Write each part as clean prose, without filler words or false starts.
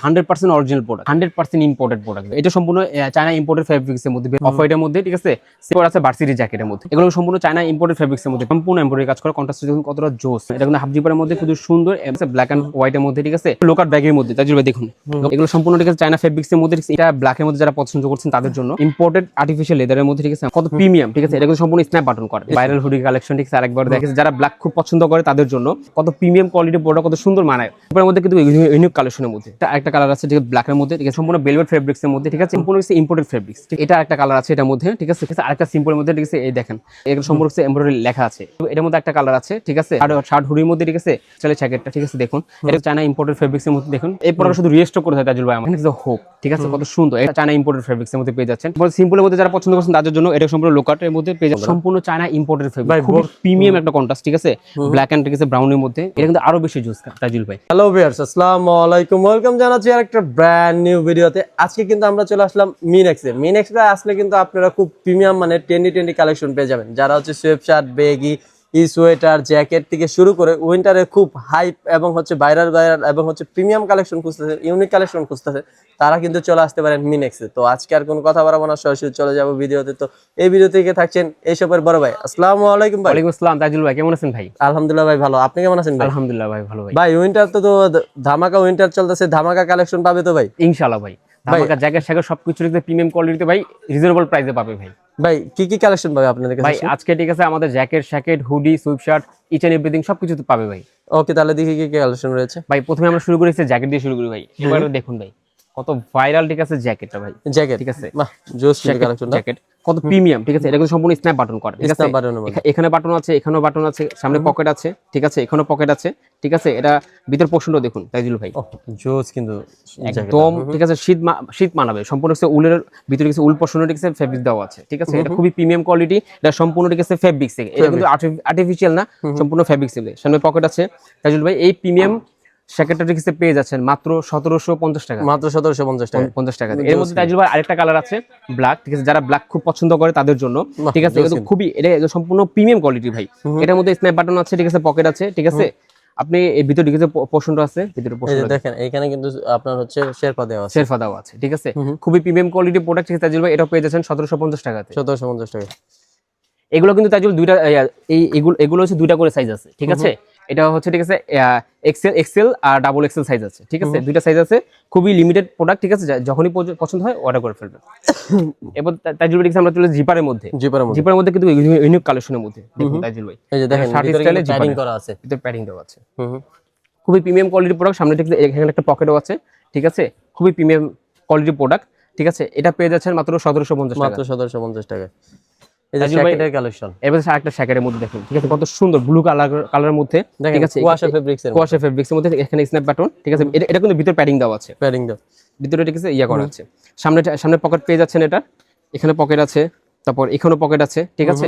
100% original product, 100% imported product. এটা সম্পূর্ণ China imported ফেব্রিক্সের মধ্যে, অফ হোয়াইটের মধ্যে, ঠিক আছে। সেপর আছে ভার্সিটি জ্যাকেটের মধ্যে। এগুলো সম্পূর্ণ চায়না ইম্পোর্টেড ফেব্রিক্সের মধ্যে, সম্পূর্ণ এমব্রয়ডারি কাজ করা, কন্ট্রাস্ট দেখুন কতটা জোস। এটা কিন্তু হাফ জিপারের মধ্যে খুব সুন্দর, ব্ল্যাক এন্ড হোয়াইটের মধ্যে, ঠিক আছে। লোকার ব্যাগের মধ্যে, তাই ভাই দেখুন এগুলো সম্পূর্ণ, ঠিক আছে, চায়না ফেব্রিক্সের মধ্যে। এটা ব্ল্যাকের মধ্যে যারা পছন্দ করছেন তাদের জন্য, ইম্পোর্টেড আর্টিফিশিয়াল লেদারের মধ্যে, ঠিক আছে, কত প্রিমিয়াম, ঠিক আছে। এটা কিন্তু সম্পূর্ণ স্ন্যাপ বাটন করা ভাইরাল হুডি কালেকশন, ঠিক আছে। আরেকবার দেখেছে যারা ব্ল্যাক খুব পছন্দ করে তাদের জন্য কত প্রিমিয়াম কোয়ালিটির প্রোডাক্ট, কত সুন্দর মানায়। এর মধ্যে কিন্তু ইউনিক কালেকশনের মধ্যে একটা কালার আছে, ঠিক আছে, ব্ল্যাকের মধ্যে, ঠিক আছে, সম্পূর্ণ ভেলভেট ফেব্রিক্সের মধ্যে, ঠিক আছে, সম্পূর্ণ ইম্পোর্টেড ফেব্রিক্স। এটা একটা কালার আছে এটার মধ্যে, ঠিক আছে। আরেকটা সিম্পলের মধ্যে, ঠিক আছে, এই দেখেন এগুলো সম্পূর্ণ এমব্রয়ডারি লেখা আছে। এটার মধ্যে একটা কালার আছে, ঠিক আছে। আর শার্ট হুডির মধ্যে, ঠিক আছে, চলে জ্যাকেটটা, ঠিক আছে, দেখুন এটা চায়না ইম্পোর্টেড ফেব্রিক্সের মধ্যে। দেখুন এই প্রোডাক্ট শুধু রিস্টক করে থাকে তাজুল ভাই আমার, হোপ, ঠিক আছে, কত সুন্দর। এটা চায়না ইম্পোর্টেড ফেব্রিক্সের মধ্যে পেয়ে যাচ্ছেন। সিম্পলের মধ্যে যারা পছন্দ করছেন তাদের জন্য এটা সম্পূর্ণ লোকাটের মধ্যে পেয়ে যাচ্ছেন, সম্পূর্ণ চায়না ইম্পোর্টেড ফেব্রিক, খুব প্রিমিয়াম একটা কন্ট্রাস্ট, ঠিক আছে, ব্ল্যাক এন্ড, ঠিক আছে, ব্রাউনের মধ্যে। এটা কিন্তু আরো বেশি জুস তাজুল ভাই। হ্যালো ভিউয়ার্স, আসসালামু আলাইকুম, ওয়েলকাম জানাচ্ছি আরেকটা ব্র্যান্ড নিউ ভিডিওতে। আজকে কিন্তু আমরা চলে আসলাম মিনেক্সে। মিনেক্সে আসলে কিন্তু আপনারা খুব প্রিমিয়াম মানে ট্রেন্ডি কালেকশন পেয়ে যাবেন। যারা হচ্ছে sweat shirt, baggy, sweater, jacket থেকে শুরু করে উইন্টারে খুব হাইপ এবং হচ্ছে ভাইরাল এবং হচ্ছে প্রিমিয়াম কালেকশন খুঁজতেছে, ইউনিক কালেকশন খুঁজতেছে, তারা কিন্তু চলে আসতে পারেন মিনেক্সে। তো আজকে আর কোনো কথা বাড়াবো না, সরাসরি চলে যাবো ভিডিওতে। তো এই ভিডিও থেকে থাকছেন এইসবের বড় ভাই। আসসালামু আলাইকুম ভাই। ওয়ালাইকুম আসসালাম তাজুল ভাই, কেমন আছেন ভাই? আলহামদুলিল্লাহ ভাই, ভালো। আপনি কেমন আছেন ভাই? আলহামদুলিল্লাহ ভাই, ভালো ভাই। ভাই উইন্টার তো ধামাকা উইন্টার চলতেছে, ধামাকা কালেকশন পাবে তো ভাই? ইনশাআল্লাহ ভাই, ধামাকা জ্যাকেট স্যাকেট সবকিছু প্রিমিয়াম কোয়ালিটিতে ভাই, রিজনেবল প্রাইসে পাবে ভাই। ভাই কি কালেকশন পাবে আপনাদের কাছে ভাই আজকে, ঠিক আছে, আমাদের জ্যাকেট স্যাকেট hoodie sweatshirt each and everything সবকিছু তো পাবে ভাই। ওকে, তাহলে দেখি কি কালেকশন রয়েছে। ভাই প্রথমে আমরা শুরু করেছি জ্যাকেট দিয়ে শুরু করি ভাই। এবার দেখুন ভাই কত ভাইরাল, ঠিক আছে, জ্যাকেটটা ভাই, জ্যাকেট, ঠিক আছে, বাহ জোস কালেকশন। জ্যাকেট কত প্রিমিয়াম, ঠিক আছে। এটা কিন্তু সম্পূর্ণ স্ন্যাপ বাটন করা, ঠিক আছে। এখানে বাটন আছে, এখানেও বাটন আছে, সামনে পকেট আছে, ঠিক আছে, এখানেও পকেট আছে, ঠিক আছে। এটা ভিতর পোর্শনটা দেখুন তাইজুল ভাই, জোস কিন্তু একদম, ঠিক আছে, শীত মানাবে। সম্পূর্ণ উলের ভিতরে কিছু উল পোর্শন, ঠিক আছে, ফেব্রিক দেওয়া আছে, ঠিক আছে। এটা খুবই প্রিমিয়াম কোয়ালিটি, এটা সম্পূর্ণ, ঠিক আছে, ফেব্রিক্স। এটা কিন্তু আর্টিফিশিয়াল না, সম্পূর্ণ ফেব্রিক্স। সামনে পকেট আছে তাইজুল ভাই। এই প্রিমিয়াম জ্যাকেটটা, ঠিক আছে, পেয়ে যাচ্ছেন মাত্র 1750 টাকা, মাত্র 1750 টাকা। এর মধ্যে তাইজুল ভাই আরেকটা কালার আছে ব্ল্যাক, ঠিক আছে, যারা ব্ল্যাক খুব পছন্দ করে তাদের জন্য, ঠিক আছে। এটা খুবই, এটা সম্পূর্ণ প্রিমিয়াম কোয়ালিটি ভাই। এটার মধ্যে স্ন্যাপ বাটন আছে, ঠিক আছে, পকেট আছে, ঠিক আছে। আপনি এই ভিতরে, ঠিক আছে, পোর্শনটা আছে, ভিতরে পোর্শন দেখেন এখানে কিন্তু আপনার হচ্ছে শেরপা দেওয়া আছে, ঠিক আছে। খুবই প্রিমিয়াম কোয়ালিটি প্রোডাক্ট, ঠিক আছে তাজুল ভাই। এটা পেয়ে যাচ্ছেন 1750 টাকাতে, 1750 টাকা। এগুলো কিন্তু তাজুল দুইটা, এগুলো হচ্ছে দুইটা করে সাইজ আছে, ঠিক আছে। এটা হচ্ছে, ঠিক আছে, এক্সেল আর ডাবল এক্সেল সাইজ আছে, ঠিক আছে, দুইটা সাইজ আছে। খুবই লিমিটেড প্রোডাক্ট, ঠিক আছে, যখনই পছন্দ হয় অর্ডার করে ফেলবেন। এবার তাজুল ভাই আমরা চলে জিপারের মধ্যে কিন্তু ইউনিক কালেকশনের মধ্যে দেখুন তাজুল ভাই, এই যে দেখেন ভিতরে প্যাডিং করা আছে, ভিতরে প্যাডিং দেওয়া আছে। খুবই প্রিমিয়াম কোয়ালিটির প্রোডাক্ট। সামনে, ঠিক আছে, এখানে একটা পকেটও আছে, ঠিক আছে, খুবই প্রিমিয়াম কোয়ালিটির প্রোডাক্ট, ঠিক আছে। এটা পেয়ে যাচ্ছেন মাত্র 1750 টাকা, মাত্র 1750 টাকা। এই যে জ্যাকেটের কালেকশন। এবারে আরেকটা জ্যাকেটের মধ্যে দেখুন, ঠিক আছে, কত সুন্দর ব্লু কালারের মধ্যে, ঠিক আছে, কুয়াশা ফেব্রিক্সের মধ্যে। এখানে স্ন্যাপ বাটন, ঠিক আছে। এটা কিন্তু ভিতরে প্যাডিং দেওয়া আছে, ভিতরে, ঠিক আছে, ইয়া করা আছে। সামনে পকেট পেয়ে যাচ্ছেন, এটা এখানে পকেট আছে, তারপর এখানেও পকেট আছে, ঠিক আছে।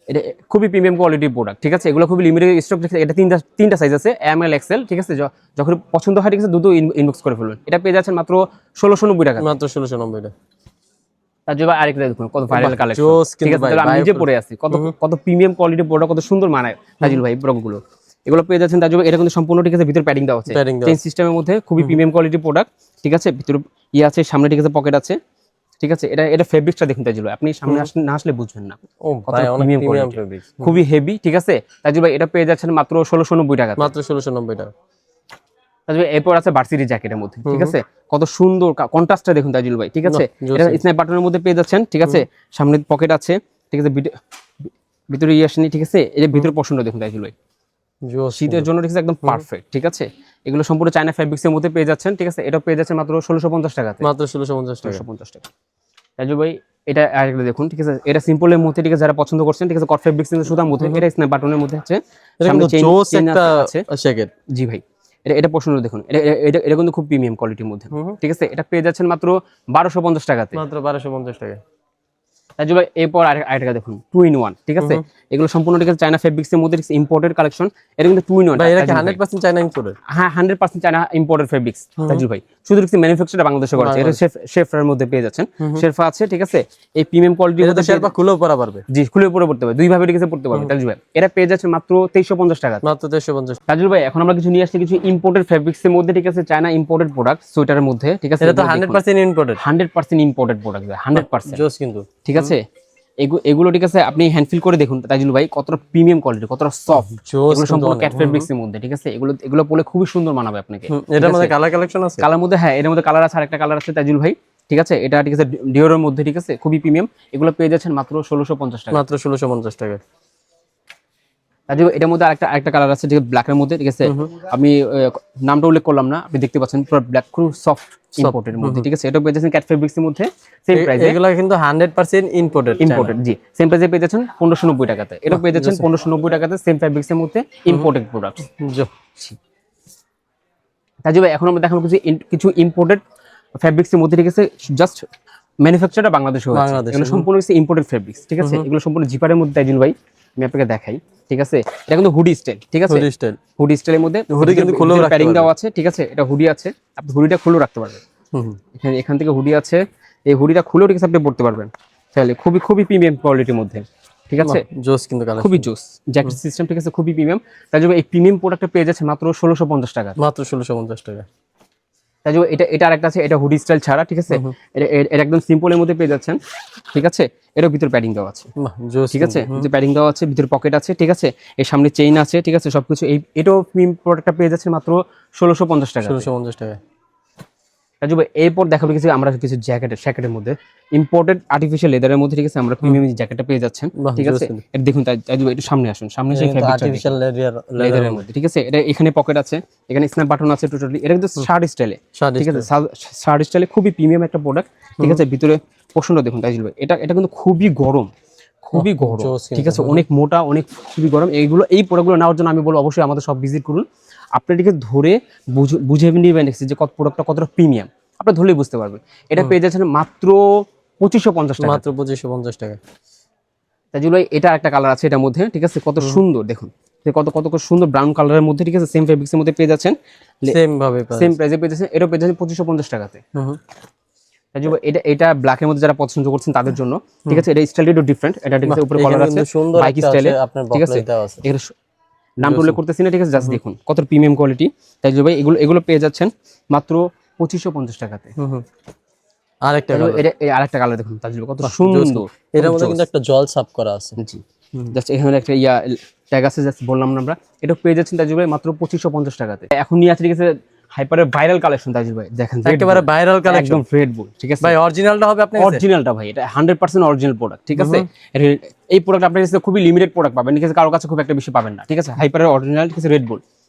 এটা খুবই প্রিমিয়াম কোয়ালিটির প্রোডাক্ট, ঠিক আছে। এগুলো খুবই লিমিটেড স্টক, এটা তিনটা সাইজ আছে, এম এল এক্সেল, ঠিক আছে। যখন পছন্দ হয়, ঠিক আছে, দুটো ইনবক্স করে ফেলবেন। এটা পেয়ে যাচ্ছেন মাত্র 1690 টাকা, মাত্র 1690 টাকা। তাজুল আরেকটা দেখুন কত ভাইরাল কালেকশন, ঠিক আছে। আমি নিজে পরে আছি, কত প্রিমিয়াম কোয়ালিটির প্রোডাক্ট, কত সুন্দর মানায় তাজুল ভাই প্রোডাক্টগুলো। এগুলো পেয়ে যাচ্ছেন তাজুল, এটা কিন্তু সম্পূর্ণ, ঠিক আছে, ভিতরে প্যাডিং দেওয়া আছে, চেইন সিস্টেমের মধ্যে, খুবই প্রিমিয়াম কোয়ালিটির প্রোডাক্ট, ঠিক আছে। ভিতরে ইয়ে আছে, সামনে, ঠিক আছে, পকেট আছে, ঠিক আছে। এটা ফেব্রিক্সটা দেখুন তাজুল ভাই, আপনি সামনে না আসলে বুঝবেন না, খুবই হেভি, ঠিক আছে তাজুল ভাই। এটা পেয়ে যাচ্ছেন মাত্র 1690 টাকা, মাত্র 1690 টাকা। তাজুল এরপর আছে ভার্সিটি জ্যাকেটের মধ্যে, ঠিক আছে, কত সুন্দর কন্ট্রাস্টটা দেখুন তাজুল ভাই, ঠিক আছে। এটা স্ন্যাপ বাটনের মধ্যে পেয়ে যাচ্ছেন, ঠিক আছে। সামনে পকেট আছে, ঠিক আছে, ভিতরে ইয়ে আসেনি, ঠিক আছে। এর ভিতরে পোর্শনটা দেখুন তাজুল ভাই, শীতের জন্য, ঠিক আছে, একদম পারফেক্ট, ঠিক আছে। এগুলো সম্পূর্ণ চায়না ফেব্রিক্সের মধ্যে পেয়ে যাচ্ছেন, ঠিক আছে। এটা পেয়ে যাচ্ছেন মাত্র 1650 টাকাতে, মাত্র 1650 টাকা। তাজুল ভাই এটা আরেকটা দেখুন, ঠিক আছে, এটা সিম্পলের মধ্যে, ঠিক আছে, যারা পছন্দ করছেন, ঠিক আছে, কট ফেব্রিক্স সুতার মধ্যে, এটা স্ন্যাপ বাটনের মধ্যে আছে, সামনে চেইন আছে, জ্যাকেট। জি ভাই, এটা পোর্শনটা দেখুন, এটা কিন্তু খুব প্রিমিয়াম কোয়ালিটির মধ্যে, ঠিক আছে। এটা পেয়ে যাচ্ছেন মাত্র 1250 টাকাতে, মাত্র 1250 টাকা। তাজুল ভাই এরপর আরেকটা দেখুন 2 in 1, ঠিক আছে। এগুলো সম্পূর্ণ, ঠিক আছে, চায়না ফেব্রিক্সের মধ্যে ইম্পোর্টেড কালেকশন। এটা কিন্তু 2 in 1 ভাই, এটা কি 100% চায়না ইম্পোর্টেড? হ্যাঁ, 100% চায়না ইম্পোর্টেড ফেব্রিক্স তাজুল ভাই। শুধু দেখছি ম্যানুফ্যাকচারটা বাংলাদেশে করা আছে। এটা শেফার মধ্যে পেয়ে যাচ্ছেন, শেরফা আছে, ঠিক আছে। এই প্রিমিয়াম কোয়ালিটির এটা তো শেরপা খুলেও পরা পারবে। জি, খুলে পরে পড়তে পারবে, দুই ভাবে ঠিক আছে পড়তে পারবে তাজুল ভাই। এটা পেয়ে যাচ্ছে মাত্র 2350 টাকা। মাত্র 2350। তাজুল ভাই এখন আমরা কিছু নিয়ে আসছি, কিছু ইম্পোর্টেড ফেব্রিক্স এর মধ্যে, ঠিক আছে, চায়না ইম্পোর্টেড প্রোডাক্ট সোয়েটারের মধ্যে, ঠিক আছে। এটা তো 100% ইম্পোর্টেড, 100% ইম্পোর্টেড প্রোডাক্ট, 100% জোস কিন্তু, ঠিক আছে। এগুলো ঠিক আছে, আপনি হ্যান্ড ফিল করে দেখুন তাজুল ভাই, কতটা প্রিমিয়াম কোয়ালিটি, কতটা সফট। এগুলো সম্পূর্ণ ক্যাট ফেব্রিক্স এর মধ্যে, ঠিক আছে। এগুলো পরে খুবই সুন্দর মানাবে আপনাকে। এটার মধ্যে কালার কালেকশন আছে, কালার মধ্যে, হ্যাঁ, এর মধ্যে কালার আছে, আরেকটা কালার আছে তাজুল ভাই, ঠিক আছে। এটা ঠিক আছে ডিওরের মধ্যে, ঠিক আছে, খুবই প্রিমিয়াম। এগুলো পেয়ে যাচ্ছেন মাত্র 1650 টাকা। মাত্র 1650 টাকা। তাজুল এটার মধ্যে আরেকটা কালার আছে, ঠিক আছে, ব্ল্যাক এর মধ্যে, ঠিক আছে। আমি নামটা উল্লেখ করলাম না, আপনি দেখতে পাচ্ছেন পুরো ব্ল্যাক, খুব সফট ইম্পোর্টেড মধ্যে, ঠিক আছে। এটা পেয়ে যাচ্ছেন ক্যাট ফেব্রিক্স এর মধ্যে, সেম প্রাইসে। এগুলো কিন্তু 100% ইম্পোর্টেড, জি, সেম প্রাইসে পেয়ে যাচ্ছেন 1590 টাকাতে। এটা পেয়ে যাচ্ছেন 1590 টাকাতে, সেম ফেব্রিক্স এর মধ্যে ইম্পোর্টেড প্রোডাক্ট। তাজুল এখন আমরা দেখাবো কিছু ইম্পোর্টেড ফেব্রিক্স এর মধ্যে, ঠিক আছে। জাস্ট ম্যানুফ্যাকচারটা বাংলাদেশে হয়েছে, এগুলো সম্পূর্ণ হচ্ছে ইম্পোর্টেড ফেব্রিক্স, ঠিক আছে। এগুলো সম্পূর্ণ জিপারের মধ্যে তাজুল ভাই, আমি আপনাকে দেখাই, ঠিক আছে। এটা কিন্তু হুডি স্টাইল, ঠিক আছে, হুডি স্টাইলের মধ্যে। হুডি কিন্তু খুলেও রাখতে প্যাডিং দেওয়া আছে, ঠিক আছে। এটা হুডি আছে, আপনি হুডিটা খুলেও রাখতে পারবেন। এখান থেকে হুডি আছে, এই হুডিটা খুলেও, ঠিক আছে, আপনি পড়তে পারবেন তাহলে। খুবই প্রিমিয়াম কোয়ালিটির মধ্যে, ঠিক আছে। জোস কিন্তু কালার, খুবই জোস জ্যাকেট সিস্টেম, ঠিক আছে, খুবই প্রিমিয়াম। তাই জন্য এই প্রিমিয়াম প্রোডাক্টটা পেয়ে যাচ্ছে মাত্র 1650 টাকা। মাত্র 1650 টাকা। তাই জন্য এটা আরেকটা আছে, এটা হুডি স্টাইল ছাড়া, ঠিক আছে। এটা একদম সিম্পলের মধ্যে পেয়ে যাচ্ছেন, ঠিক আছে। এর ভিতর প্যাডিং দেওয়া আছে, ঠিক আছে, যে প্যাডিং দেওয়া আছে, ভিতর পকেট আছে, ঠিক আছে। এর সামনে চেইন আছে, ঠিক আছে, সবকিছু। এটাও প্রিমিয়াম প্রোডাক্টটা পেয়ে যাচ্ছে মাত্র 1650 টাকা। 1650 টাকা। তাজুব এরপর দেখাবো কিছু আমরা কিছু জ্যাকেটের মধ্যে, ইম্পোর্টেড আর্টিফিশিয়াল লেদারের মধ্যে, ঠিক আছে। আমরা প্রিমিয়াম জ্যাকেটটা পেয়ে যাচ্ছেন, ঠিক আছে। এটা দেখুন তাজুব, একটু সামনে আসুন, সামনে সেই আর্টিফিশিয়াল লেদারের মধ্যে, ঠিক আছে। এটা এখানে পকেট আছে, এখানে স্ন্যাপ বাটন আছে টোটালি। এটা কিন্তু শার্ট স্টাইলে, ঠিক আছে, শার্ট স্টাইলে খুবই প্রিমিয়াম একটা প্রোডাক্ট, ঠিক আছে। ভিতরে পোর্শনটা দেখুন তাজুব, এটা কিন্তু খুবই গরম, ঠিক আছে, অনেক মোটা, অনেক খুবই গরম। এই প্রোডাক্টগুলো নেওয়ার জন্য আমি বলবো অবশ্যই আমাদের সব ভিজিট করুন। আপনাদেরকে ধরে বুঝে নেবেন যে প্রোডাক্টটা কতটা প্রিমিয়াম, আপনি ধরলেই বুঝতে পারবেন। এটা পেয়ে যাচ্ছেন মাত্র 2550 টাকা। মাত্র 2550 টাকা। তাজুল ভাই এটা একটা কালার আছে এটার মধ্যে, ঠিক আছে। কত সুন্দর দেখুন, কত সুন্দর ব্রাউন কালারের মধ্যে, ঠিক আছে। সেম ফেব্রিক্সের মধ্যে পেয়ে যাচ্ছেন, সেম প্রাইসে পেয়ে যাচ্ছেন। এটা পেয়ে যাচ্ছেন 2550 টাকাতে। তাজুল ভাই এটা ব্ল্যাকের মধ্যে যারা পছন্দ করছেন তাদের জন্য, ঠিক আছে। এটা স্টাইলটা একটু ডিফারেন্ট, এটা ঠিক আছে, উপরে কলার আছে, বাইক স্টাইলে, ঠিক আছে। এর নামটা উল্লেখ করতেছি না, ঠিক আছে, জাস্ট দেখুন কত প্রিমিয়াম কোয়ালিটি। তাজুল ভাই এগুলো পেয়ে যাচ্ছেন মাত্র 2550 টাকাতে। আরেকটা কালার দেখুন তাজুল, কত সুন্দর। এর মধ্যে কিন্তু একটা জল ছাপ করা আছে, জি, জাস্ট এখানে একটা ট্যাগ আছে, জাস্ট বললাম না আমরা। এটা পেয়ে যাচ্ছেন তাজুল ভাই মাত্র 2550 টাকাতে। এখন নিয়ে আছে, ঠিক আছে, হাইপারের ভাইরাল কালেকশন তাজুল ভাই, দেখেন একেবারে ভাইরাল কালেকশন, একদম রেড বুল, ঠিক আছে ভাই। অরিজিনালটা হবে আপনি, অরিজিনালটা ভাই, এটা 100% অরিজিনাল প্রোডাক্ট, ঠিক আছে। এই প্রোডাক্ট আপনার কাছে খুবই লিমিটেড প্রোডাক্ট পাবেন, ঠিক আছে, কারো কাছে খুব একটা বেশি পাবেন না, ঠিক আছে। হাইপারের অরিজিনাল, ঠিক আছে, রেড বুল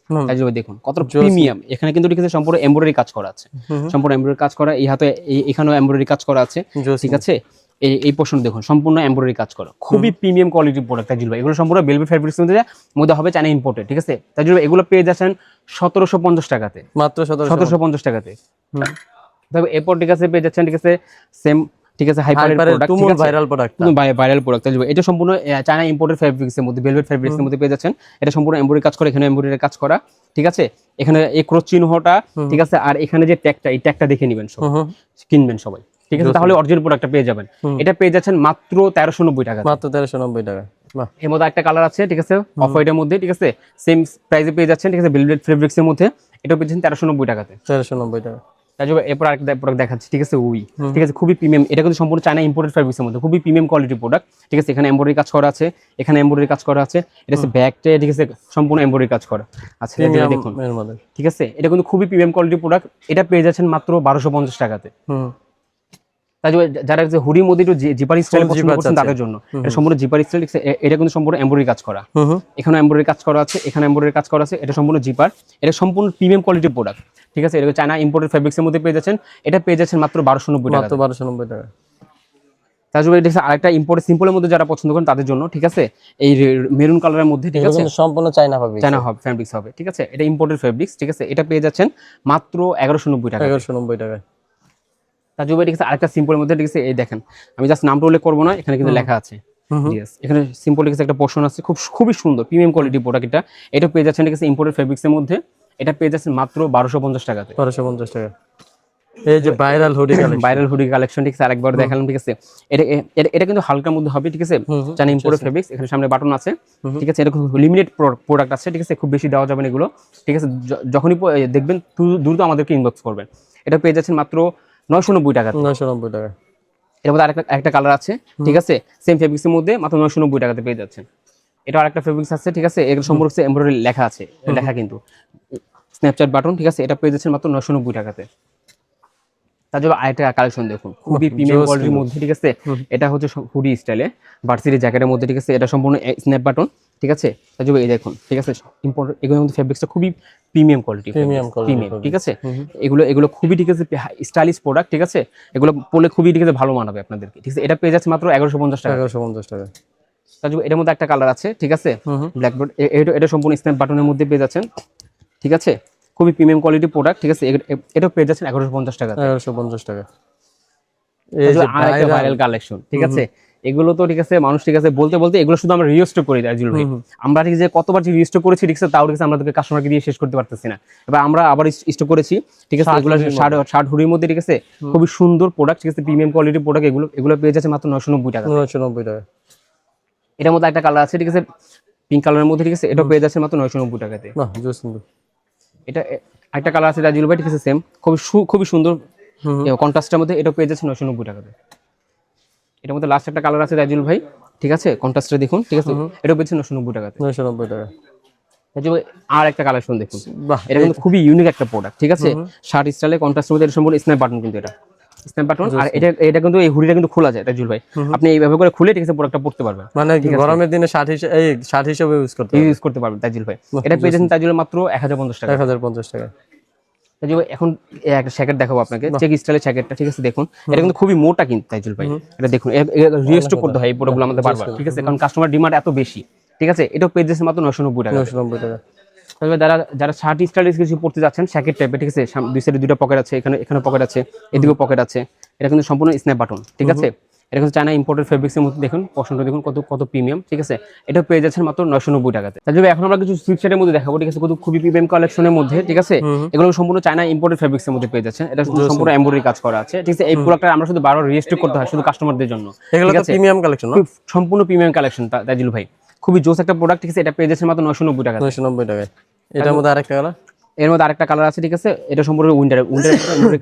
তাজুল ভাই, দেখুন কত প্রিমিয়াম। এখানে কিন্তু, ঠিক আছে, সম্পূর্ণ এমব্রয়ডারি কাজ করা আছে, সম্পূর্ণ এমব্রয়ডারি কাজ করা। এই হাতে এখানেও এমব্রয়ডারি কাজ করা আছে, ঠিক আছে। এই পোর্শন দেখুন, সম্পূর্ণ এমব্রয়ডারি কাজ করা, খুবই প্রিমিয়াম কোয়ালিটির প্রোডাক্ট তাজুল ভাই। এগুলো সম্পূর্ণ ভেলভেট ফেব্রিক্স মধ্যে হবে, চায়না ইম্পোর্টেড, ঠিক আছে। তাজুল ভাই এগুলো পেয়ে যাচ্ছেন 1750 টাকাতে, মাত্র 1750 টাকাতে। তবে এরপর, ঠিক আছে, পেয়ে যাচ্ছেন, ঠিক আছে, সেম, ঠিক আছে, হাইপারের প্রোডাক্ট, ঠিক আছে, ভাইরাল প্রোডাক্ট তাজুল ভাই। এটা সম্পূর্ণ চায়না ইম্পোর্টেড ফেব্রিক্স এর মধ্যে, ভেলভেট ফেব্রিক্স এর মধ্যে পেয়ে যাচ্ছেন। এটা সম্পূর্ণ এমব্রয়ডারি কাজ করা, এখানে এমব্রয়ডারি কাজ করা, ঠিক আছে। এখানে এই ক্রস চিহ্নটা, ঠিক আছে। আর এখানে যে ট্যাগটা, এই ট্যাগটা দেখে নেবেন সব, কিনবেন সবাই, ঠিক আছে, তাহলে অরিজিনাল প্রোডাক্টটা পেয়ে যাবেন। এটা পেয়ে যাচ্ছেন মাত্র 1390 টাকা, মাত্র 1390 টাকা। এর মধ্যে একটা কালার আছে, ঠিক আছে, অফ হোয়াইটের মধ্যে, ঠিক আছে, সেম প্রাইসে পেয়ে যাচ্ছেন, ঠিক আছে, ভেলভেট ফেব্রিক্স এর মধ্যে। এটা পেয়ে যাচ্ছেন 1390 টাকাতে, 1390 টাকা। তাজুল ভাই এরপর আরেকটা প্রোডাক্ট দেখাচ্ছি, ঠিক আছে, ঠিক আছে, খুবই প্রিমিয়াম। এটা কিন্তু সম্পূর্ণ চায়না ইম্পোর্টেড ফেব্রিক্স এর মধ্যে, খুবই প্রিমিয়াম কোয়ালিটির প্রোডাক্ট, ঠিক আছে। এখানে এমব্রয়ডারি কাজ করা আছে, এখানে এমব্রয়ডারি কাজ করা আছে। এটা হচ্ছে ব্যাকটা, ঠিক আছে, সম্পূর্ণ এমব্রয়ডারি কাজ করা আছে, দেখুন, ঠিক আছে। এটা কিন্তু খুবই প্রিমিয়াম কোয়ালিটির প্রোডাক্ট। এটা পেয়ে যাচ্ছেন মাত্র 1250 টাকাতে। তাজুল ভাই যারা হুডির মধ্যে একটু জিপার স্টাইল পছন্দ করছেন তাদের জন্য এটা সম্পূর্ণ জিপার স্টাইল, এটা কিন্তু সম্পূর্ণ এমব্রয়ডারি কাজ করা, এখানে এমব্রয়ডারি কাজ করা আছে, এখানে এমব্রয়ডারি কাজ করা আছে। এটা সম্পূর্ণ জিপার, এটা সম্পূর্ণ প্রিমিয়াম কোয়ালিটির প্রোডাক্ট, ঠিক আছে। এটা চায়না ইম্পোর্টেড ফেব্রিক্স এর মধ্যে পেয়ে যাচ্ছেন। এটা পেয়ে যাচ্ছেন মাত্র 1290 টাকা, মাত্র 1290 টাকা। তাজুল ভাই দেখছেন আরেকটা ইম্পোর্টেড সিম্পলের মধ্যে যারা পছন্দ করেন তাদের জন্য, ঠিক আছে। এই মেরুন কালারের মধ্যে, ঠিক আছে, সম্পূর্ণ চায়না হবে, চায়না হবে ফেব্রিক্স হবে, ঠিক আছে। এটা ইম্পোর্টেড ফেব্রিক্স, ঠিক আছে। এটা পেয়ে যাচ্ছেন মাত্র 1190 টাকা, 1190 টাকা। তাজুল ভাই, ঠিক আছে, আরেকটা সিম্পলের মধ্যে, ঠিক আছে, এই দেখেন, আমি জাস্ট নামটা উল্লেখ করবো না, এখানে কিন্তু লেখা আছে, এখানে সিম্পল, ঠিক আছে, একটা পোর্শন আছে, খুবই সুন্দর প্রিমিয়াম কোয়ালিটির প্রোডাক্ট। এটা পেয়ে যাচ্ছেন, ঠিক আছে, ইম্পোর্টেড ফেব্রিক্স এর মধ্যে। এটা পেয়ে যাচ্ছেন মাত্র 1250 টাকাতে, 1250 টাকা। এই যে viral hoodie collection, viral hoodie collection, ঠিক আছে, আরেকবার দেখালাম, ঠিক আছে। এটা কিন্তু হালকার মধ্যে হবে, ঠিক আছে, চায়না ইম্পোর্টেড ফেব্রিক্স, এখানে সামনে বাটন আছে, ঠিক আছে, এরকম লিমিটেড প্রোডাক্ট আছে, ঠিক আছে, খুব বেশি দেওয়া যাবে না এগুলো, ঠিক আছে। যখনই দেখবেন দ্রুত আমাদেরকে ইনবক্স করবেন। এটা পেয়ে যাচ্ছেন মাত্র 990 টাকা। 990 টাকা। এর মধ্যে আরেকটা কালার আছে, ঠিক আছে, সেম ফেব্রিক্সের মধ্যে মাত্র 990 টাকাতে পেয়ে যাচ্ছেন। এটা আরেকটা ফেব্রিক্স আছে, ঠিক আছে, এগুলো সম্পর্কে এমব্রয়ডারি লেখা আছে, লেখা কিন্তু স্ন্যাপচ্যাট বাটন, ঠিক আছে, এটা পেয়ে যাচ্ছেন মাত্র 990 টাকাতে। তার জন্য আরেকটা কালেকশন দেখুন, খুবই প্রিমিয়াম কোয়ালিটির মধ্যে, ঠিক আছে। এটা হচ্ছে হুডি স্টাইলে ভার্সিটি জ্যাকেটের মধ্যে, ঠিক আছে, এটা সম্পূর্ণ স্ন্যাপ বাটন, ঠিক আছে। তার জন্য এই দেখুন, ঠিক আছে, ইম্পোর্টেড, এগুলোর মধ্যে ফেব্রিক্সটা খুবই প্রিমিয়াম কোয়ালিটি, ঠিক আছে। এগুলো খুবই, ঠিক আছে, স্টাইলিশ প্রোডাক্ট, ঠিক আছে। এগুলো পরলে খুবই, ঠিক আছে, ভালো মানাবে আপনাদেরকে, ঠিক আছে। এটা পেয়ে যাচ্ছে মাত্র 1150 টাকা। 1150 টাকা। তার জন্য এটার মধ্যে একটা কালার আছে, ঠিক আছে, ব্ল্যাকবোর্ড, এটা সম্পূর্ণ স্ন্যাপ বাটনের মধ্যে পেয়ে যাচ্ছেন, ঠিক আছে, খুবই প্রিমিয়াম কোয়ালিটি প্রোডাক্ট, ঠিক আছে। এটা পেয়ে যাচ্ছেন 1150 টাকা। 1150 টাকা। এই যে আরেকটা ভাইরাল কালেকশন, ঠিক আছে, এগুলো তো, ঠিক আছে, মানুষ, ঠিক আছে, বলতে বলতে এগুলো শুধু আমরা রিস্টক করি রাজুল ভাই। আমরা, ঠিক আছে, কতবার যে রিস্টক করেছি, ঠিক আছে, তাও, ঠিক আছে, আমাদেরকে কাস্টমারকে দিয়ে শেষ করতে পারতেছি না। এবার আমরা আবার স্টক করেছি, ঠিক আছে, এগুলো শার্ট হুডির মধ্যে, ঠিক আছে, খুবই সুন্দর প্রোডাক্ট, ঠিক আছে, প্রিমিয়াম কোয়ালিটির প্রোডাক্ট, এগুলো পেয়ে যাচ্ছে মাত্র 990 টাকা। 990 টাকা। এটার মধ্যে একটা কালার আছে, ঠিক আছে, পিঙ্ক কালারের মধ্যে, ঠিক আছে, এটা পেয়ে যাচ্ছে মাত্র 990 টাকাতে। বাহ, জোস কিন্তু। এটা একটা কালার আছে রাজুল ভাই, ঠিক আছে, সেম, খুবই সুন্দর কন্ট্রাস্টের মধ্যে, এটা পেয়ে যাচ্ছে 990 টাকাতে। এটার মধ্যে লাস্ট একটা কালার আছে রাজুল ভাই, ঠিক আছে, কন্ট্রাস্টে দেখুন, ঠিক আছে, এটা পেয়ে যাচ্ছে 990 টাকাতে। 990 টাকা। আর একটা কালেকশন দেখুন, এটা কিন্তু খুবই ইউনিক একটা প্রোডাক্ট, ঠিক আছে, শার্ট স্টাইলে কন্ট্রাস্টের মধ্যে, এটা সম্পূর্ণ স্ন্যাপ বাটন, কিন্তু এটা স্ন্যাপ বাটন। আর এটা কিন্তু এই হুডিটা কিন্তু খোলা যায় রাজুল ভাই, আপনি এইভাবে করে খুলে, ঠিক আছে, প্রোডাক্টটা পড়তে পারবেন, মানে গরমের দিনে শার্ট হিসেবে ইউজ করতে পারবেন তাজুল ভাই। এটা পেয়ে যাচ্ছেন তাজুল মাত্র 1050 টাকা। 1050 টাকা। এখন একটা জ্যাকেট দেখাবো আপনাকে, চেক স্টাইলের জ্যাকেটটা, ঠিক আছে, দেখুন, এটা কিন্তু খুবই মোটা কিন্তু তাইজুল ভাই। এটা দেখুন, রিস্টক করতে হয় এই প্রোডাক্টগুলো আমাদের বারবার, ঠিক আছে, কারণ কাস্টমার ডিমান্ড এত বেশি, ঠিক আছে। এটাও পেয়ে যাচ্ছে মাত্র 990 টাকা। 990 টাকা। তবে যারা শার্ট স্টাইলিশ কিছু পড়তে যাচ্ছেন জ্যাকেট টাইপের, ঠিক আছে, দুই সাইডে দুটো পকেট আছে, এখানে পকেট আছে, এদিকেও পকেট আছে, এটা কিন্তু সম্পূর্ণ স্ন্যাপ বাটন, ঠিক আছে। এটা কিন্তু চায়না ইম্পোর্টেড ফেব্রিক্সের মধ্যে, দেখুন পশনটা দেখুন কত প্রিমিয়াম, ঠিক আছে। এটা পেয়ে যাচ্ছেন মাত্র 990 টাকাতে। তাহলে এখন আমরা কিছু সুইটশার্টের মধ্যে দেখাবো, ঠিক আছে, খুবই প্রিমিয়াম কালেকশনের মধ্যে, ঠিক আছে। এগুলো সম্পূর্ণ চায়না ইম্পোর্টেড ফেব্রিক্সের মধ্যে পেয়ে যাচ্ছেন, এটা সম্পূর্ণ এমব্রয়ডারি কাজ করা আছে, ঠিক আছে। এই প্রোডাক্টটা আমরা শুধু বারবার রিস্টক করতে হয় শুধু কাস্টমারদের জন্য, এগুলো তো প্রিমিয়াম কালেকশন, না? সম্পূর্ণ প্রিমিয়াম কালেকশন তাজুল ভাই, খুবই জোস একটা প্রোডাক্ট, ঠিক আছে। এটা পেয়ে যাচ্ছেন মাত্র 990 টাকা। 990 টাকায়। এটার মধ্যে আরেকটা কালার, এর মধ্যে আরেকটা কালার আছে, ঠিক আছে, এটা সম্পূর্ণ উইন্টার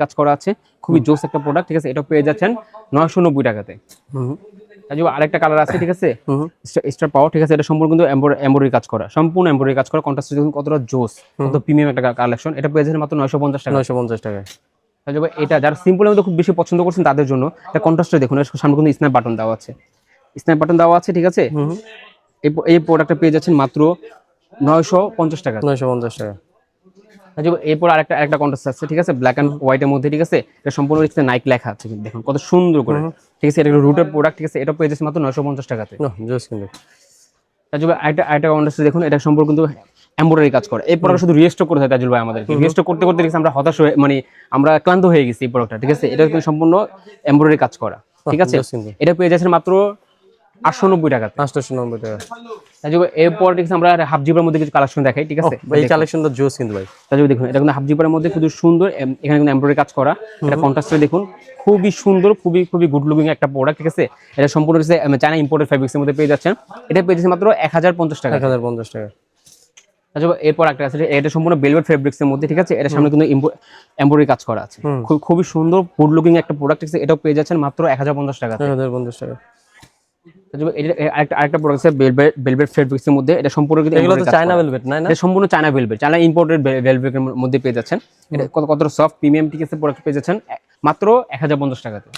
কাজ করা আছে, খুবই জোস একটা প্রোডাক্ট, ঠিক আছে। এটা পেয়ে যাচ্ছেন 990 টাকাতে। আরেকটা কালার আছে, ঠিক আছে, স্টার পাওয়ার, ঠিক আছে, এটা সম্পূর্ণ কিন্তু এমব্রয়ডারি কাজ করা, সম্পূর্ণ এমব্রয়ডারি কাজ করা, কন্ট্রাস্ট দেখুন কতটা জোস, কত প্রিমিয়াম একটা কালেকশন। এটা পেয়ে যাচ্ছেন মাত্র 950 টাকা। 950 টাকায়। এটা যারা সিম্পল মধ্যে খুব বেশি পছন্দ করছেন তাদের জন্য, এটা কন্ট্রাস্টে দেখুন, এর সামনে কিন্তু স্ন্যাপ বাটন দেওয়া আছে, ঠিক আছে। এই প্রোডাক্টটা পেয়ে যাচ্ছেন মাত্র 950 টাকা। 950 টাকা। এরপর আরেকটা কন্ট্রাস্ট আছে, ঠিক আছে, ব্ল্যাক এন্ড হোয়াইটের মধ্যে, ঠিক আছে, এটা সম্পূর্ণ নাইক লেখা আছে, দেখুন কত সুন্দর করে, ঠিক আছে। এটা রুটের প্রোডাক্ট, ঠিক আছে, এটা পেয়ে যাচ্ছে মাত্র 950 টাকাতে। আরেকটা কন্ট্রাস্ট দেখুন, এটা সম্পূর্ণ কিন্তু এমব্রয়ডারি কাজ করে। এই প্রোডাক্ট শুধু রিস্টক করতে হয় তাজুল ভাই আমাদের, রিস্টক করতে করতে আমরা হতাশ হয়ে, মানে আমরা ক্লান্ত হয়ে গেছি এই প্রোডাক্টটা, ঠিক আছে। এটা কিন্তু সম্পূর্ণ এমব্রয়ডারি কাজ করা, ঠিক আছে। এটা পেয়ে যাচ্ছে মাত্র 890 টাকা। 890 টাকা। এরপর, ঠিক আছে, আমরা হাফ জিপার মধ্যে কিছু কালেকশন দেখাই, ঠিক আছে। এই কালেকশনটা জোস কিন্তু ভাই, তাহলে দেখুন, এটা কিন্তু হাফ জিপারের মধ্যে খুব সুন্দর, এখানে কিন্তু এমব্রয়ডারি কাজ করা, এটা কন্ট্রাস্টে দেখুন, খুবই সুন্দর, খুবই গুড লুকিং একটা প্রোডাক্ট, ঠিক আছে। এটা সম্পূর্ণ চায়না ইম্পোর্টেড ফেব্রিক্সের মধ্যে পেয়ে যাচ্ছেন, এটা পেয়ে যাচ্ছে মাত্র 1050 টাকা। 1050 টাকা। এরপর একটা আছে, এটা সম্পূর্ণ ভেলভেট ফেব্রিক্সের মধ্যে, ঠিক আছে, এটা সামনে কিন্তু এমব্রয়ডারি কাজ করা আছে, খুবই সুন্দর গুড লুকিং একটা প্রোডাক্ট, ঠিক আছে। এটাও পেয়ে যাচ্ছেন মাত্র 1050 টাকা। 1050 টাকা। আরেকটা প্রোডাক্ট আছে ভেলভেট ফেব্রিক্সের মধ্যে, এটা সম্পূর্ণ কিন্তু এগুলো তো চায়না ভেলভেট, না? এটা সম্পূর্ণ চায়না ভেলভেট, চায়না ইম্পোর্টেড ভেলভেটের মধ্যে পেয়ে যাচ্ছেন। এটা কতটা সফট প্রিমিয়াম, ঠিক আছে, প্রোডাক্ট পেয়ে যাচ্ছেন মাত্র 1050 টাকাতে।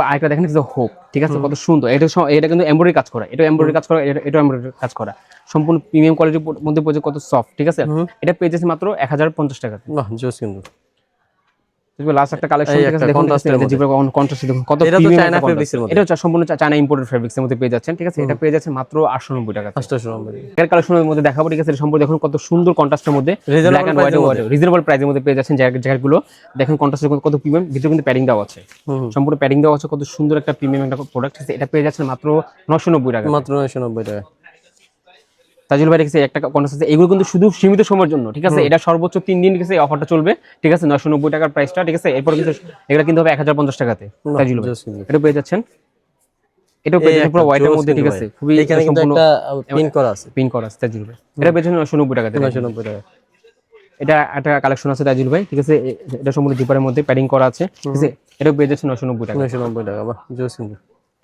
আরেকটা দেখেন, হোপ, ঠিক আছে, কত সুন্দর, এটা কিন্তু এমব্রয়ডারি কাজ করা, এটা এমব্রয়ডারি কাজ করা, এটা এমব্রয়ডারি কাজ করা, সম্পূর্ণ প্রিমিয়াম কোয়ালিটির মধ্যে পেয়ে কত সফট, ঠিক আছে। এটা পেয়ে যাচ্ছে মাত্র 1050 টাকাতে। লাস্ট একটা কালেকশন, ঠিক আছে, দেখুন কন্ট্রাস্ট দেখুন কত প্রিমিয়াম, এটা হচ্ছে সম্পূর্ণ চায়না ইম্পোর্টেড ফেব্রিক্সের মধ্যে পেয়ে যাচ্ছেন, ঠিক আছে। এটা পেয়ে যাচ্ছে মাত্র 890 টাকা। 890 এর কালেকশনের মধ্যে দেখাবো, ঠিক আছে, এটা সম্পূর্ণ দেখুন কত সুন্দর কন্ট্রাস্টের মধ্যে, ব্ল্যাক এন্ড হোয়াইট, রিজনেবল প্রাইসের মধ্যে পেয়ে যাচ্ছেন জ্যাকেটগুলো, দেখুন কন্ট্রাস্ট কত প্রিমিয়াম, ভিতরে কিন্তু প্যাডিং দেওয়া আছে, সম্পূর্ণ প্যাডিং দেওয়া আছে, কত সুন্দর একটা প্রিমিয়াম একটা প্রোডাক্ট, এটা পেয়ে যাচ্ছেন মাত্র 990 টাকা। মাত্র 990 টাকা। তাজুল ভাই রেখেছে একটা কন্ট্রাস্ট আছে, এগুলো কিন্তু শুধু সীমিত সময়ের জন্য, ঠিক আছে? এটা সর্বোচ্চ 3 দিন রেখেছে, এই অফারটা চলবে, ঠিক আছে? 990 টাকার প্রাইসটা, ঠিক আছে? এরপর কিন্তু এগুলো কিন্তু হবে 1050 টাকাতে তাজুল ভাই। এটা পেয়ে যাচ্ছেন, এটা পেয়ে যাচ্ছেন পুরো হোয়াইটের মধ্যে, ঠিক আছে? খুবই এখানে কিন্তু সম্পূর্ণ একটা পিন করা আছে, পিন করা আছে তাজুল ভাই। এটা পেয়ে যাচ্ছেন 990 টাকাতে। 990 টাকা। এটা একটা কালেকশন আছে তাজুল ভাই, ঠিক আছে? এটা সম্পূর্ণ জিপারের মধ্যে প্যাডিং করা আছে, ঠিক আছে? এটা পেয়ে যাচ্ছেন 990 টাকা। 990 টাকা, বাহ জোস কিন্তু।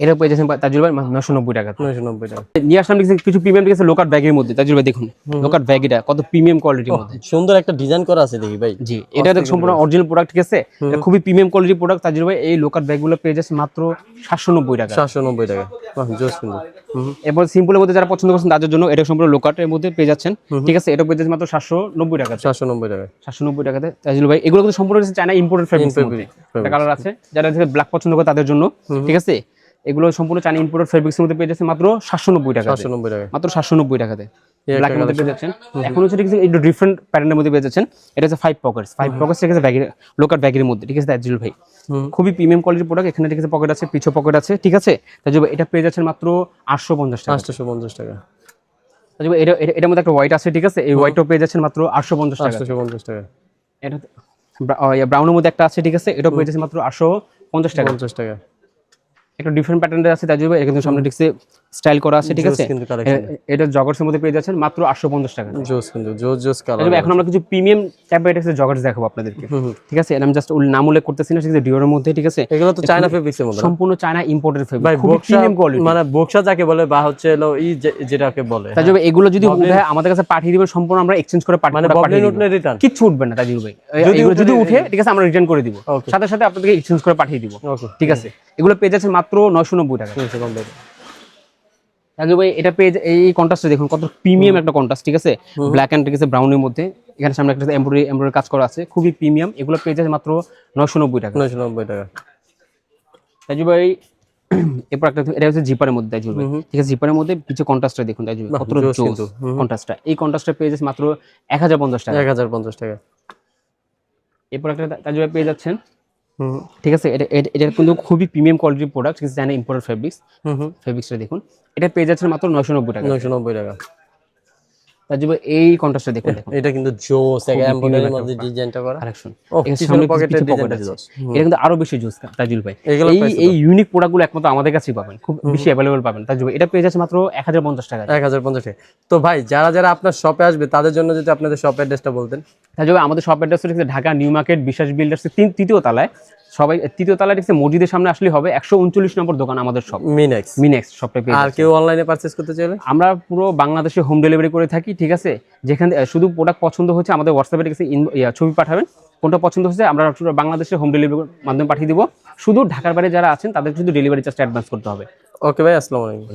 এটা পেয়ে যাচ্ছেন তাজুল ভাই 990 টাকা। 990 টাকা। নিয়ে আসলাম কিছু প্রিমিয়াম, ঠিক আছে? লোকাট ব্যাগের মধ্যে তাজুল ভাই দেখুন, লোকাট ব্যাগ এটা কত প্রিমিয়াম কোয়ালিটির মধ্যে, সুন্দর একটা ডিজাইন করা আছে দেখি ভাই। জি, এটা দেখুন সম্পূর্ণ অরিজিনাল প্রোডাক্ট, ঠিক আছে? এটা খুবই প্রিমিয়াম কোয়ালিটির প্রোডাক্ট তাজুল ভাই। এই লোকাট ব্যাগগুলো পেয়ে যাচ্ছে মাত্র 790 টাকা। 790 টাকা, বাহ জোস কিন্তু। এরপর সিম্পলের মধ্যে যারা পছন্দ করছেন তাদের জন্য এটা সম্পূর্ণ লোকাটের মধ্যে পেয়ে যাচ্ছেন, ঠিক আছে? এটা পেয়ে যাচ্ছে মাত্র 790 টাকা। 790 টাকা। 790 টাকাতে তাজুল ভাই। এগুলো কিন্তু সম্পূর্ণ চায়না ইম্পোর্টেড ফেব্রিক্স, একটা কালার আছে, যারা ব্ল্যাক পছন্দ করে তাদের জন্য, ঠিক আছে? এগুলো সম্পূর্ণ চায়না ইম্পোর্টেড ফেব্রিক্স এর মধ্যে পেয়ে যাচ্ছে মাত্র 790 টাকা। 790 টাকা, মাত্র 790 টাকাতে ব্ল্যাক এর মধ্যে পেয়ে যাচ্ছেন। এখন হচ্ছে ঠিক আছে একটু ডিফারেন্ট প্যাটার্নের মধ্যে পেয়ে যাচ্ছেন। এটা হচ্ছে 5 পকেটস, ঠিক আছে? ব্যাগের লোকাট ব্যাগের মধ্যে, ঠিক আছে তাজুল ভাই? খুবই প্রিমিয়াম কোয়ালিটির প্রোডাক্ট। এখানে ঠিক আছে পকেট আছে, পিছু পকেট আছে, ঠিক আছে তাজুল ভাই? এটা পেয়ে যাচ্ছেন মাত্র 850 টাকা। 850 টাকা। তাজুল ভাই এটার মধ্যে একটা হোয়াইট আছে, ঠিক আছে? এই হোয়াইটও পেয়ে যাচ্ছেন মাত্র 850 টাকা। 850 টাকা। এটা ব্রাউনের মধ্যে একটা আছে, ঠিক আছে? এটাও পেয়ে যাচ্ছে মাত্র 850 টাকা। 50 টাকা। একটা ডিফারেন্ট প্যাটার্নের আছে তাজুল ভাই, এটা কিন্তু সামনে ঠিক আছে স্টাইল করা আছে, ঠিক আছে? কিন্তু কালেকশন এটা জগার্সের মধ্যে পেয়ে যাচ্ছেন মাত্র 850 টাকা। জোস কিন্তু, জোস কালার। তাজুল ভাই এখন আমরা কিছু প্রিমিয়াম ক্যাপাইটেক্সের জগার্স দেখাবো আপনাদেরকে, ঠিক আছে? আমি জাস্ট নাম উল্লেখ করতেছি না, ঠিক আছে? ডিওরের মধ্যে, ঠিক আছে? এগুলো তো চায়না ফেব্রিক্সের মধ্যে, সম্পূর্ণ চায়না ইম্পোর্টেড ফেব্রিক, ভাই। খুব প্রিমিয়াম কোয়ালিটি, মানে বক্সা যাকে বলে বা হচ্ছে হলো যেটাকে বলে। তাজুল ভাই এগুলো যদি উঠে আমাদের কাছে পাঠিয়ে দিবেন, সম্পূর্ণ আমরা এক্সচেঞ্জ করে মানে ববলিন উঠলে রিটার্ন কিচ্ছু উঠবে না তাজুল ভাই। এগুলো যদি উঠে, ঠিক আছে, আমরা রিটার্ন করে দিব, সাথে সাথে আপনাদেরকে এক্সচেঞ্জ করে পাঠিয়ে দিব, ঠিক আছে? এগুলো পেয়ে যাচ্ছেন মাত্র 990 টাকা। তাজুল ভাই এটা পেয়ে এই কন্ট্রাস্টটা দেখুন কত প্রিমিয়াম একটা কন্ট্রাস্ট, ঠিক আছে? ব্ল্যাক এন্ড, ঠিক আছে, ব্রাউনের মধ্যে। এখানে সামনে একটা এমব্রয়ডারি কাজ করা আছে, খুবই প্রিমিয়াম। এগুলো পেয়ে যাচ্ছে মাত্র 990 টাকা। 990 টাকা। তাজুল ভাই এরপর একটা, এটা হচ্ছে জিপারের মধ্যে তাজুল ভাই, ঠিক আছে? জিপারের মধ্যে কিছু কন্ট্রাস্টটা দেখুন তাজুল ভাই, কত জোস কন্ট্রাস্টটা। এই কন্ট্রাস্টটা পেয়ে যাচ্ছে মাত্র 1050 টাকা। 1050 টাকা। এরপর একটা তাজুল ভাই পেয়ে যাচ্ছেন, ঠিক আছে? এটা কিন্তু খুবই প্রিমিয়াম কোয়ালিটির প্রোডাক্ট, ঠিক আছে? চায়না ইম্পোর্টেড ফেব্রিক্সটা দেখুন। এটা পেয়ে যাচ্ছেন মাত্র 990 টাকা। 990 টাকা। তাজুল ভাই এই কন্ট্রাস্টটা দেখুন, এটা কিন্তু জোস, এমব্রয়ডারির মধ্যে ডিজাইনটা করা কালেকশন। পিছনে পকেটের ডিজাইনটা জোস। এটা কিন্তু আরো বেশি জোস তাজুল ভাই। এই ইউনিক প্রোডাক্টগুলো একমাত্র আমাদের কাছেই পাবেন, খুব বেশি অ্যাভেলেবল পাবেন তাজুল ভাই। এটা পেয়ে যাচ্ছে মাত্র 1050 টাকা। 1050 টাকা। তো ভাই যারা আপনার শপে আসবে তাদের জন্য যদি আপনাদের শপ অ্যাড্রেসটা বলতেন। তাজুল ভাই আমাদের শপ অ্যাড্রেস হচ্ছে ঢাকা নিউ মার্কেট বিশ্বাস বিল্ডার্স তৃতীয় তলায়। সবাই তৃতীয় তলায়, ঠিক আছে, মসজিদের সামনে আসলে হবে। 139 নম্বর দোকান আমাদের শপ, মিনেক্স শপটা পেয়ে। আর কেউ অনলাইনে পারচেজ করতে চাইলে আমরা পুরো বাংলাদেশে হোম ডেলিভারি করে থাকি, ঠিক আছে? যেখানে শুধু প্রোডাক্ট পছন্দ হচ্ছে আমাদের হোয়াটসঅ্যাপে, ঠিক আছে, ছবি পাঠাবেন, কোনটা পছন্দ হচ্ছে আমরা বাংলাদেশে হোম ডেলিভারির মাধ্যমে পাঠিয়ে দিব। শুধু ঢাকার বাইরে যারা আছেন তাদের শুধু ডেলিভারি চার্জটা অ্যাডভান্স করতে হবে। ওকে ভাই, আসসালামু আলাইকুম।